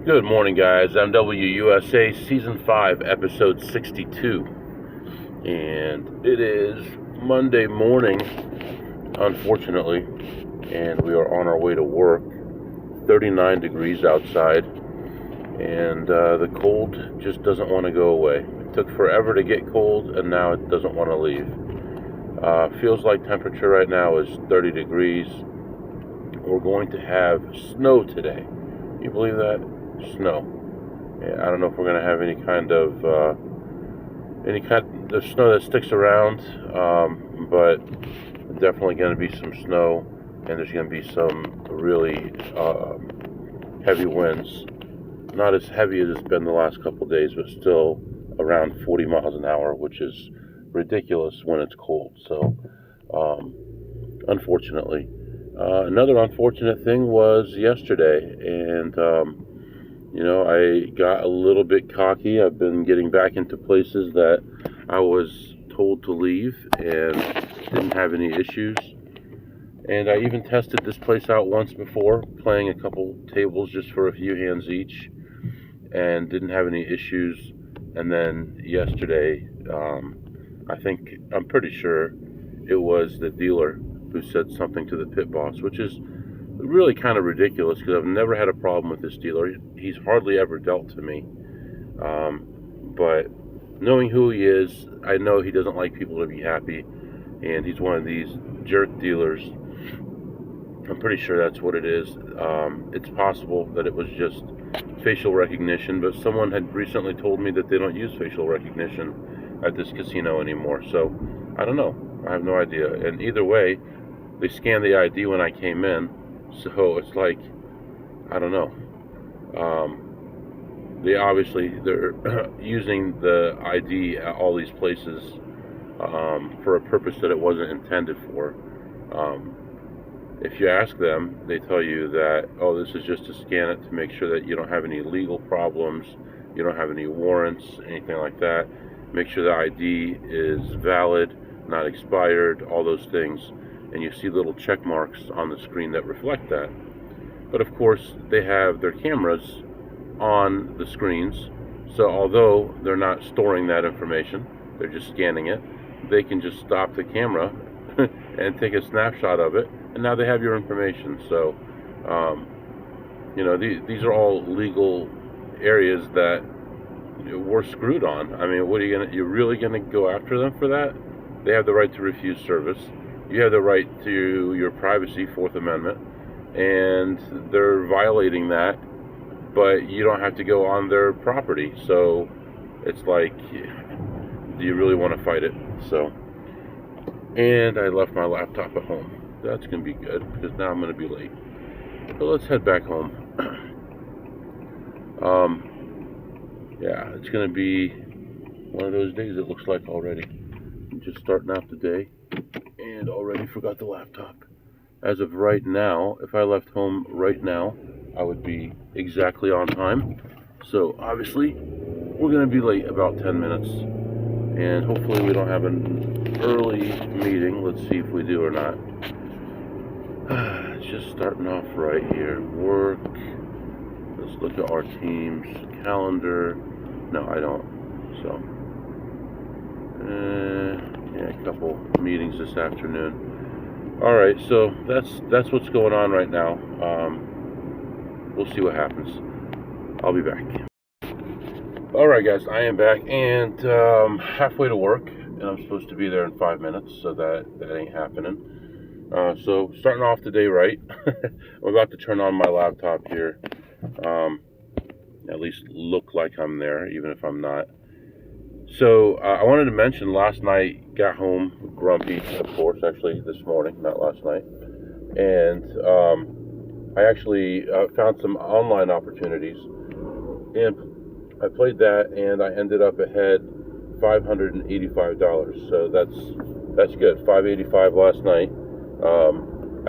Good morning, guys. MWUSA Season 5, Episode 62. And it is Monday morning, unfortunately, and we are on our way to work. 39 degrees outside, and the cold just doesn't want to go away. It took forever to get cold, and now it doesn't want to leave. Feels like temperature right now is 30 degrees. We're going to have snow today. You believe that? Snow. I don't know if we're going to have any kind of snow that sticks around, but definitely going to be some snow, and there's going to be some really heavy winds. Not as heavy as it's been the last couple of days, but still around 40 miles an hour, which is ridiculous when it's cold. So, unfortunately. Another unfortunate thing was yesterday, and I got a little bit cocky. I've been getting back into places that I was told to leave and didn't have any issues. And I even tested this place out once before, playing a couple tables just for a few hands each, and didn't have any issues. And then yesterday, I'm pretty sure it was the dealer who said something to the pit boss, which is really kind of ridiculous because I've never had a problem with this dealer. He's hardly ever dealt to me. But knowing who he is, I know he doesn't like people to be happy, and he's one of these jerk dealers. I'm pretty sure that's what it is. It's possible that it was just facial recognition, but someone had recently told me that they don't use facial recognition at this casino anymore. So I don't know. I have no idea. And either way, they scanned the ID when I came in, so it's like, I don't know. They're using the ID at all these places for a purpose that it wasn't intended for. If you ask them, they tell you that, oh, this is just to scan it to make sure that you don't have any legal problems, you don't have any warrants, anything like that. Make sure the ID is valid, not expired, all those things. And you see little check marks on the screen that reflect that. But of course, they have their cameras on the screens, so although they're not storing that information, they're just scanning it, they can just stop the camera and take a snapshot of it, and now they have your information. So, these are all legal areas that we're screwed on. I mean, you're really gonna go after them for that? They have the right to refuse service. You have the right to your privacy, Fourth Amendment, and they're violating that, but you don't have to go on their property. So it's like, do you really want to fight it? So, and I left my laptop at home. That's going to be good, because now I'm going to be late. So let's head back home. It's going to be one of those days, it looks like already. I'm just starting out the day and already forgot the laptop. As of right now, if I left home right now, I would be exactly on time. So obviously, we're going to be late about 10 minutes. And hopefully we don't have an early meeting. Let's see if we do or not. It's just starting off right here. Work. Let's look at our team's calendar. No, I don't. So, a couple meetings this afternoon. All right, so that's what's going on right now. We'll see what happens. I'll be back. All right, guys, I am back, and halfway to work, and I'm supposed to be there in 5 minutes, so that ain't happening. So starting off the day right. I'm about to turn on my laptop here. At least look like I'm there, even if I'm not. So I wanted to mention, last night, got home grumpy, of course, actually this morning, not last night. And I actually found some online opportunities, and I played that, and I ended up ahead $585. So that's good. $585 last night,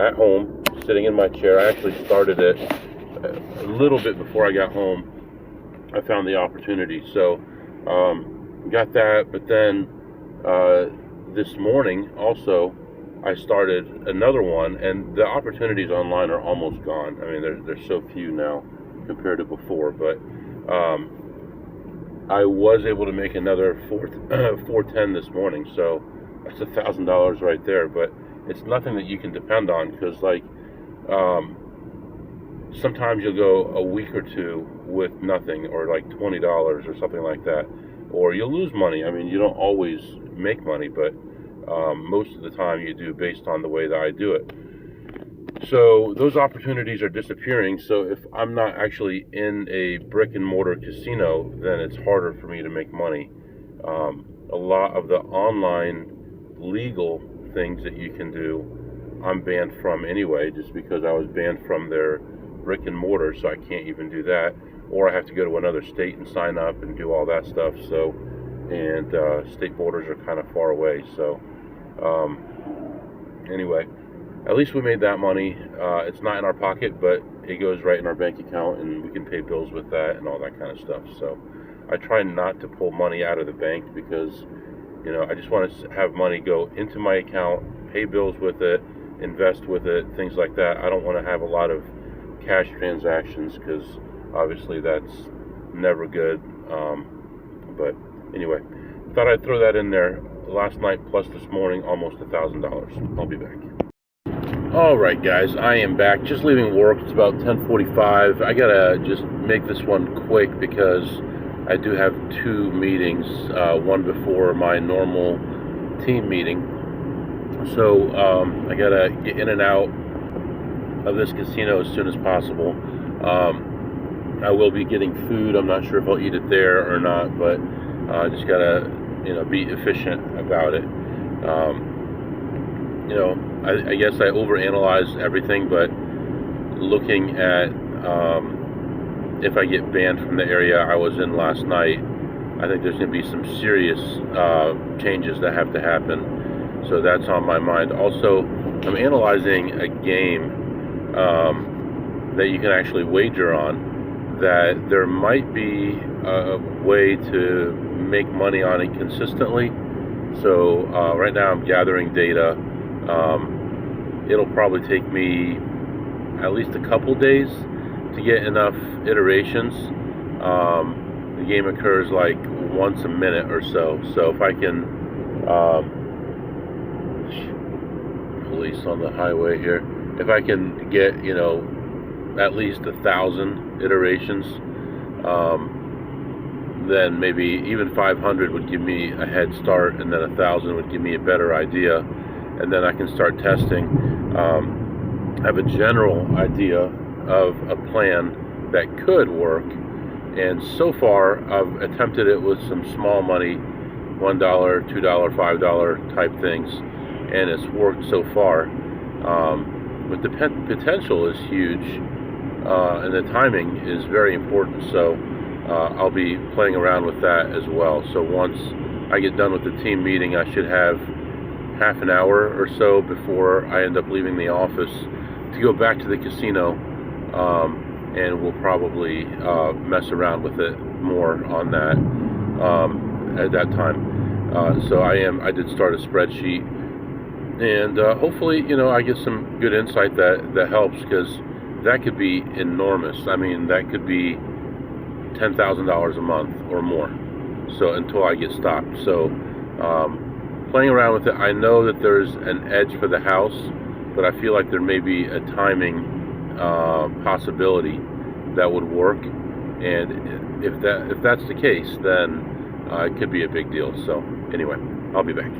at home, sitting in my chair. I actually started it a little bit before I got home. I found the opportunity, so got that. But then this morning also, I started another one, and the opportunities online are almost gone. I mean, there's so few now. compared to before. But I was able to make another 410 this morning, so that's $1,000 right there. But it's nothing that you can depend on, because like sometimes you'll go a week or two with nothing, or like $20 or something like that, or you'll lose money. I mean, you don't always make money, but most of the time you do, based on the way that I do it. So those opportunities are disappearing. So if I'm not actually in a brick and mortar casino, then it's harder for me to make money. A lot of the online legal things that you can do, I'm banned from anyway, just because I was banned from their brick and mortar, so I can't even do that. Or I have to go to another state and sign up and do all that stuff. So, and state borders are kind of far away. So, anyway, at least we made that money. It's not in our pocket, but it goes right in our bank account, and we can pay bills with that and all that kind of stuff. So I try not to pull money out of the bank, because, you know, I just want to have money go into my account, pay bills with it, invest with it, things like that. I don't want to have a lot of cash transactions, because obviously that's never good. But anyway, thought I'd throw that in there. Last night plus this morning, almost $1,000. I'll be back. All right, guys, I am back. Just leaving work. It's about 10:45. I gotta just make this one quick, because I do have two meetings. One before my normal team meeting. So I gotta get in and out of this casino as soon as possible. I will be getting food. I'm not sure if I'll eat it there or not, but just gotta, you know, be efficient about it. You know, I guess I overanalyze everything, but looking at if I get banned from the area I was in last night, I think there's going to be some serious changes that have to happen. So that's on my mind. Also, I'm analyzing a game that you can actually wager on, that there might be a way to make money on it consistently. So right now I'm gathering data. It'll probably take me at least a couple days to get enough iterations. The game occurs like once a minute or so. So if I can, police on the highway here, if I can get, you know, at least 1,000 iterations, then maybe even 500 would give me a head start, and then 1,000 would give me a better idea, and then I can start testing. I have a general idea of a plan that could work, and so far I've attempted it with some small money, $1, $2, $5 type things, and it's worked so far. But the potential is huge, and the timing is very important. So I'll be playing around with that as well. So once I get done with the team meeting, I should have half an hour or so before I end up leaving the office to go back to the casino, and we'll probably mess around with it more on that at that time. So I did start a spreadsheet, and hopefully, you know, I get some good insight that helps, because that could be enormous. I mean, that could be $10,000 a month or more. So until I get stopped. So playing around with it, I know that there's an edge for the house, but I feel like there may be a timing possibility that would work. And if that's the case, then it could be a big deal. So anyway, I'll be back.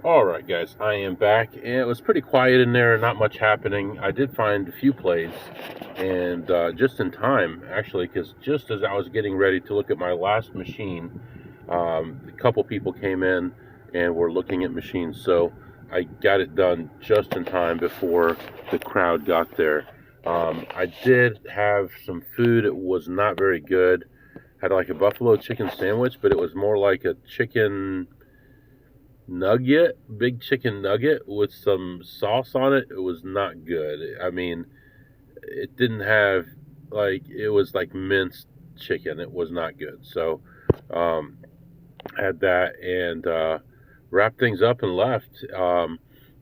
Alright, guys, I am back, and it was pretty quiet in there, not much happening. I did find a few plays, and just in time, actually, because just as I was getting ready to look at my last machine, a couple people came in and were looking at machines, so I got it done just in time before the crowd got there. I did have some food. It was not very good. Had like a buffalo chicken sandwich, but it was more like a chicken nugget, big chicken nugget with some sauce on it. It was not good. I mean, it didn't have, like, it was like minced chicken. It was not good. So had that, and wrapped things up and left.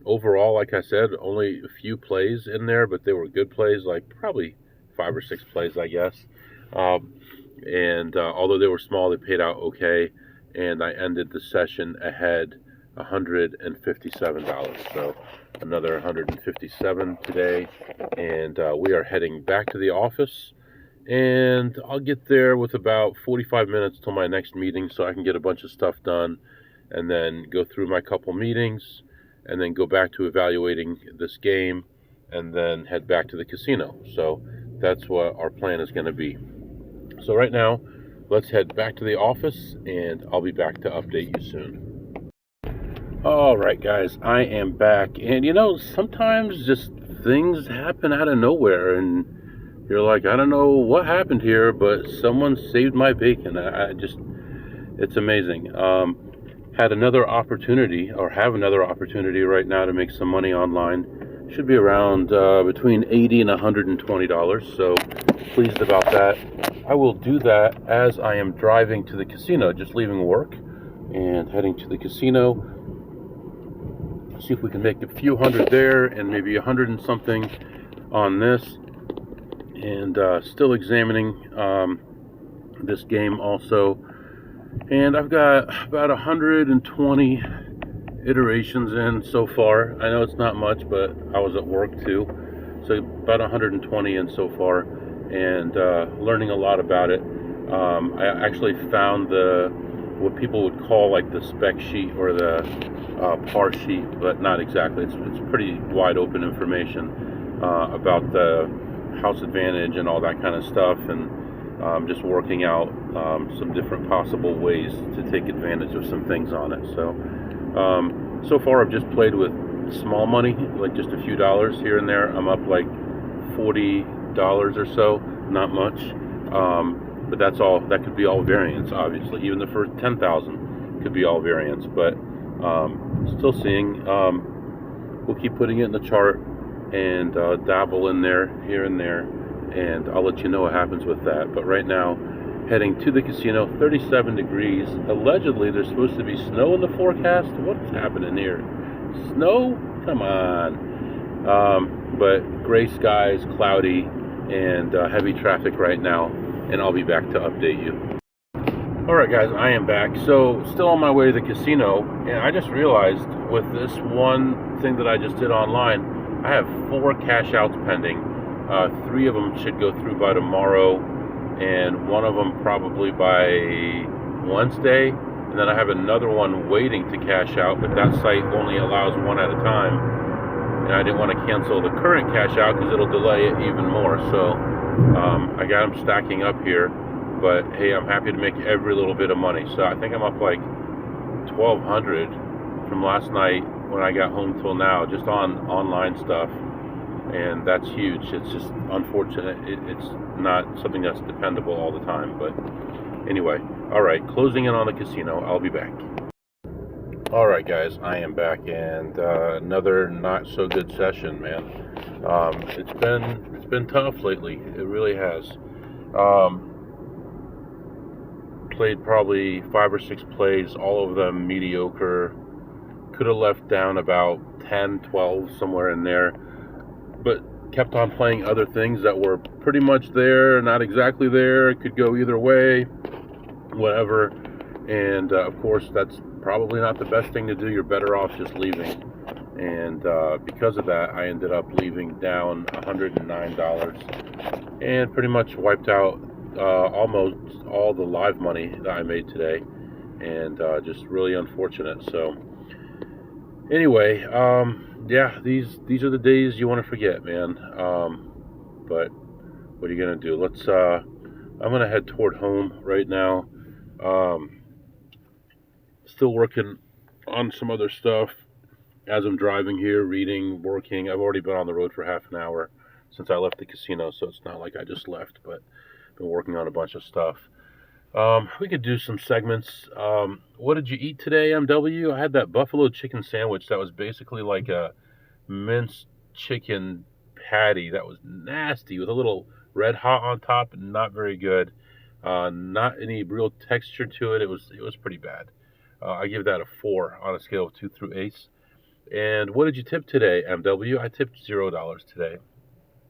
Overall, like I said, only a few plays in there, but they were good plays, like probably 5 or 6 plays, I guess. And although they were small, they paid out okay. And I ended the session ahead $157. So another 157 today. And we are heading back to the office. And I'll get there with about 45 minutes till my next meeting so I can get a bunch of stuff done and then go through my couple meetings and then go back to evaluating this game and then head back to the casino. So that's what our plan is going to be. So right now, let's head back to the office and I'll be back to update you soon. All right, guys, I am back. And sometimes just things happen out of nowhere and you're like, I don't know what happened here, but someone saved my bacon. It's amazing. Have another opportunity right now to make some money online. Should be around between $80 and $120. So pleased about that. I will do that as I am driving to the casino, just leaving work and heading to the casino. See if we can make a few hundred there and maybe 100 and something on this. And still examining this game also. And I've got about 120 iterations in so far. I know it's not much, but I was at work too. So about 120 in so far, and learning a lot about it. I actually found what people would call like the spec sheet or the par sheet, but not exactly. It's pretty wide open information about the house advantage and all that kind of stuff, and just working out some different possible ways to take advantage of some things on it. So far I've just played with small money, like just a few dollars here and there. I'm up like $40 or so, not much, but that's all. That could be all variance, obviously. Even the first 10,000 could be all variance, but still seeing. We'll keep putting it in the chart and dabble in there here and there, and I'll let you know what happens with that. But right now, heading to the casino, 37 degrees. Allegedly, there's supposed to be snow in the forecast. What's happening here? Snow? Come on. But gray skies, cloudy, and heavy traffic right now, and I'll be back to update you. Alright guys, I am back. So, still on my way to the casino, and I just realized with this one thing that I just did online, I have 4 cash outs pending. 3 of them should go through by tomorrow, and one of them probably by Wednesday. And then I have another one waiting to cash out, but that site only allows one at a time. And I didn't want to cancel the current cash out because it'll delay it even more. So I got them stacking up here. But hey, I'm happy to make every little bit of money. So I think I'm up like 1,200 from last night when I got home till now, just on online stuff. And that's huge. It's just unfortunate. It's not something that's dependable all the time. But anyway, all right, closing in on the casino. I'll be back. All right, guys, I am back, and another not so good session, man. It's been tough lately. It really has. Played probably 5 or 6 plays, all of them mediocre. Could have left down about 10, 12, somewhere in there, but kept on playing other things that were pretty much there, not exactly there. It could go either way, whatever. And of course, that's probably not the best thing to do. You're better off just leaving. And because of that, I ended up leaving down $109 and pretty much wiped out almost all the live money that I made today, and just really unfortunate. So anyway, yeah, these are the days you want to forget, man. But what are you gonna do? I'm gonna head toward home right now. Still working on some other stuff as I'm driving here, reading, working. I've already been on the road for half an hour since I left the casino, so it's not like I just left, but been working on a bunch of stuff. We could do some segments. What did you eat today, MW? I had that buffalo chicken sandwich that was basically like a minced chicken patty that was nasty with a little red hot on top, and not very good. Not any real texture to it. It was pretty bad. I give that a 4 on a scale of 2 through 8. And what did you tip today, MW? I tipped $0 today.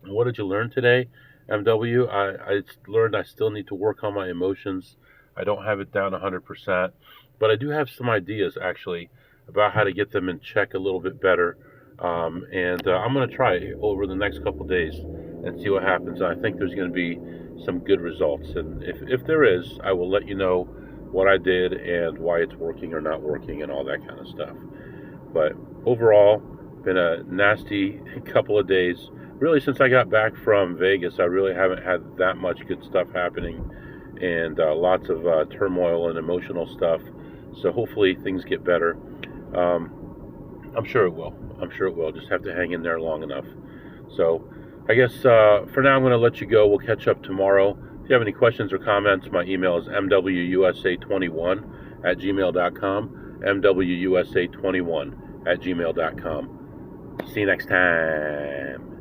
And what did you learn today? MW, I learned I still need to work on my emotions. I don't have it down 100%, but I do have some ideas actually about how to get them in check a little bit better. And I'm going to try it over the next couple days and see what happens. I think there's going to be some good results. And if there is, I will let you know what I did and why it's working or not working and all that kind of stuff. But overall, been a nasty couple of days. Really, since I got back from Vegas, I really haven't had that much good stuff happening, and lots of turmoil and emotional stuff. So hopefully things get better. I'm sure it will. I'm sure it will. Just have to hang in there long enough. So I guess for now I'm going to let you go. We'll catch up tomorrow. If you have any questions or comments, my email is mwusa21@gmail.com. mwusa21@gmail.com. See you next time.